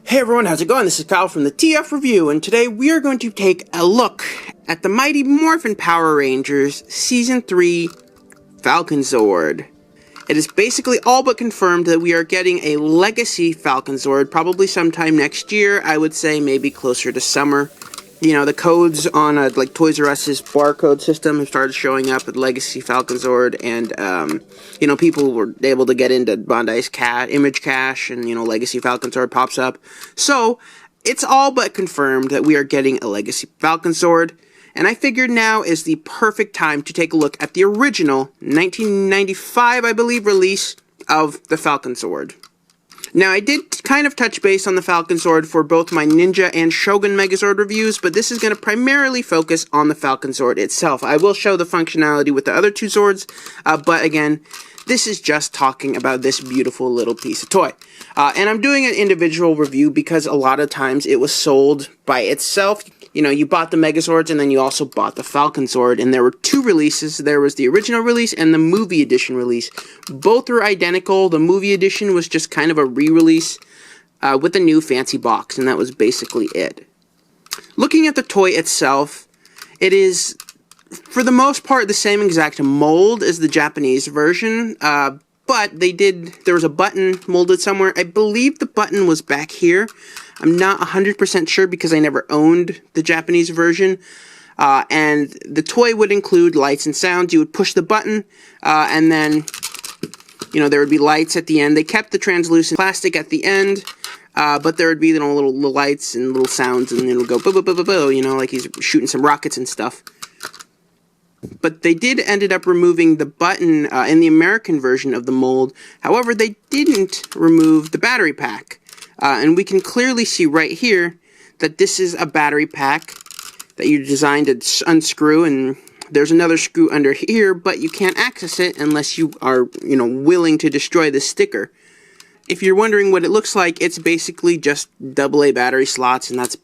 Hey everyone, how's it going? This is Kyle from the TF Review, and today we are going to take a look at the mighty Morphin Power Rangers Season 3 Falconzord. It is basically all but confirmed that we are getting a Legacy Falconzord, probably sometime next year. I would say maybe closer to summer. You know, the codes on like Toys R Us's barcode system have started showing up with Legacy Falconzord, and you know, people were able to get into Bandai's image cache, and you know, Legacy Falconzord pops up. So it's all but confirmed that we are getting a Legacy Falconzord, and I figured now is the perfect time to take a look at the original 1995, I believe, release of the Falconzord. Now, I did kind of touch base on the Falconzord for both my Ninja and Shogun Megazord reviews, but this is going to primarily focus on the Falconzord itself. I will show the functionality with the other two Zords, but again, this is just talking about this beautiful little piece of toy. And I'm doing an individual review because a lot of times it was sold by itself. You know, you bought the Megazords and then you also bought the Falconzord, and there were two releases. There was the original release and the movie edition release. Both were identical. The movie edition was just kind of a re-release with a new fancy box, and that was basically it. Looking at the toy itself, it is, for the most part, the same exact mold as the Japanese version, but there was a button molded somewhere. I believe the button was back here. I'm not 100% sure because I never owned the Japanese version. And the toy would include lights and sounds. You would push the button, and then, you know, there would be lights at the end. They kept the translucent plastic at the end, but there would be, you know, little lights and little sounds, and it'll go boo boo boo boo boo, you know, like he's shooting some rockets and stuff. But they ended up removing the button in the American version of the mold. However, they didn't remove the battery pack. And we can clearly see right here that this is a battery pack that you designed to unscrew, and there's another screw under here, but you can't access it unless you are, you know, willing to destroy the sticker. If you're wondering what it looks like, it's basically just AA battery slots, and that's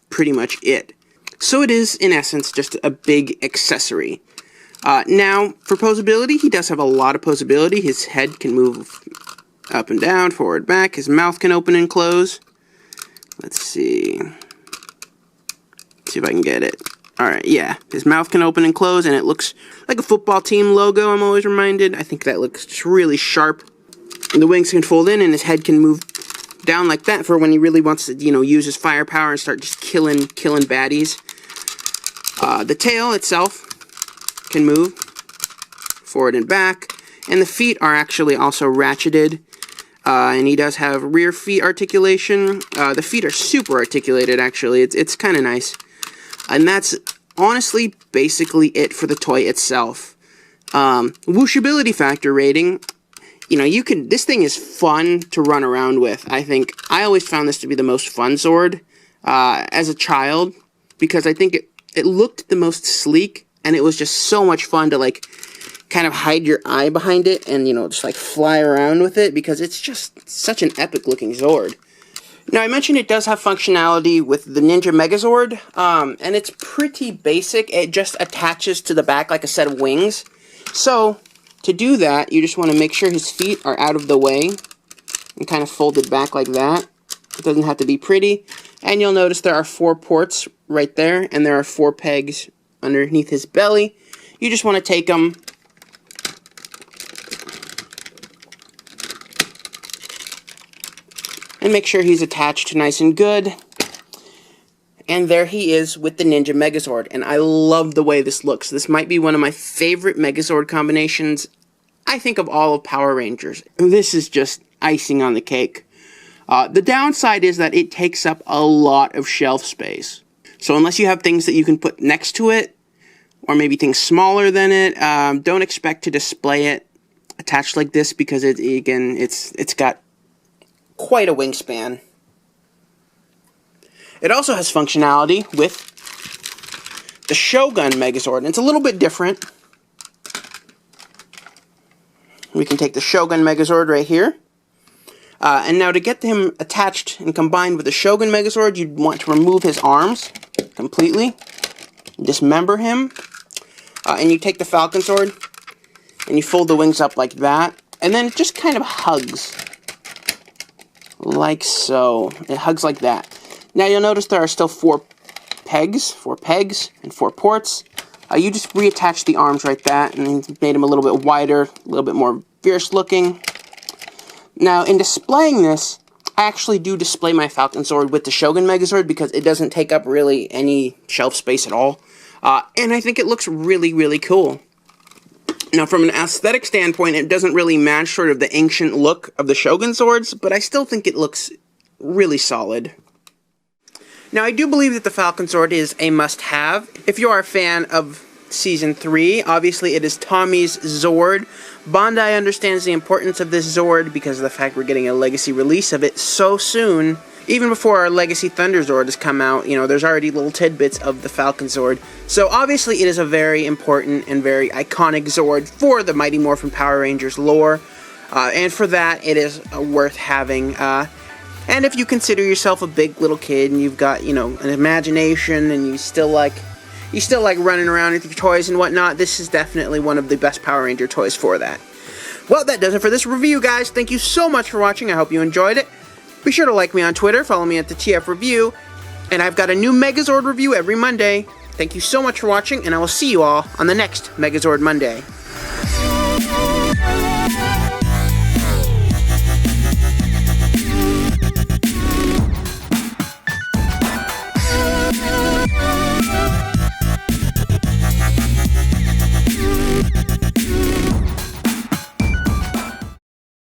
pretty much it. So it is, in essence, just a big accessory. Now, for posability, he does have a lot of posability. His head can move up and down, forward, back. His mouth can open and close. Let's see. See if I can get it. Alright, yeah. His mouth can open and close, and it looks like a football team logo, I'm always reminded. I think that looks really sharp. And the wings can fold in, and his head can move down like that for when he really wants to, you know, use his firepower and start just killing baddies. The tail itself can move forward and back. And the feet are actually also ratcheted. And he does have rear feet articulation. The feet are super articulated, actually. It's kind of nice. And that's honestly basically it for the toy itself. Wooshability factor rating. You know, this thing is fun to run around with. I always found this to be the most fun Zord as a child, because I think it looked the most sleek, and it was just so much fun to, like, kind of hide your eye behind it and, you know, just like fly around with it, because it's just such an epic looking Zord. Now, I mentioned it does have functionality with the Ninja Megazord, and it's pretty basic. It just attaches to the back like a set of wings. So, to do that, you just want to make sure his feet are out of the way and kind of folded back like that. It doesn't have to be pretty. And you'll notice there are 4 ports right there, and there are 4 pegs underneath his belly. You just want to take them and make sure he's attached nice and good. And there he is with the Ninja Megazord. And I love the way this looks. This might be one of my favorite Megazord combinations, I think, of all of Power Rangers. This is just icing on the cake. The downside is that it takes up a lot of shelf space. So unless you have things that you can put next to it, or maybe things smaller than it, don't expect to display it attached like this, because it's got quite a wingspan. It also has functionality with the Shogun Megazord, and it's a little bit different. We can take the Shogun Megazord right here. And now to get him attached and combined with the Shogun Megazord, you'd want to remove his arms completely, dismember him, and you take the Falconzord and you fold the wings up like that, and then it just kind of hugs like so. It hugs like that. Now you'll notice there are still four pegs, and 4 ports. You just reattach the arms right that, and made them a little bit wider, a little bit more fierce looking. Now, in displaying this, I actually do display my Falconzord with the Shogun Megazord because it doesn't take up really any shelf space at all. And I think it looks really, really cool. Now, from an aesthetic standpoint, it doesn't really match sort of the ancient look of the Shogun swords, but I still think it looks really solid. Now, I do believe that the Falconzord is a must-have. If you are a fan of Season 3, obviously it is Tommy's Zord. Bandai understands the importance of this Zord because of the fact we're getting a legacy release of it so soon. Even before our Legacy Thunderzord has come out, you know, there's already little tidbits of the Falconzord. So obviously it is a very important and very iconic Zord for the Mighty Morphin Power Rangers lore. And for that, it is worth having. And if you consider yourself a big little kid and you've got, you know, an imagination and you still like running around with your toys and whatnot, this is definitely one of the best Power Ranger toys for that. Well, that does it for this review, guys. Thank you so much for watching. I hope you enjoyed it. Be sure to like me on Twitter, follow me at the TF Review, and I've got a new Megazord review every Monday. Thank you so much for watching, and I will see you all on the next Megazord Monday.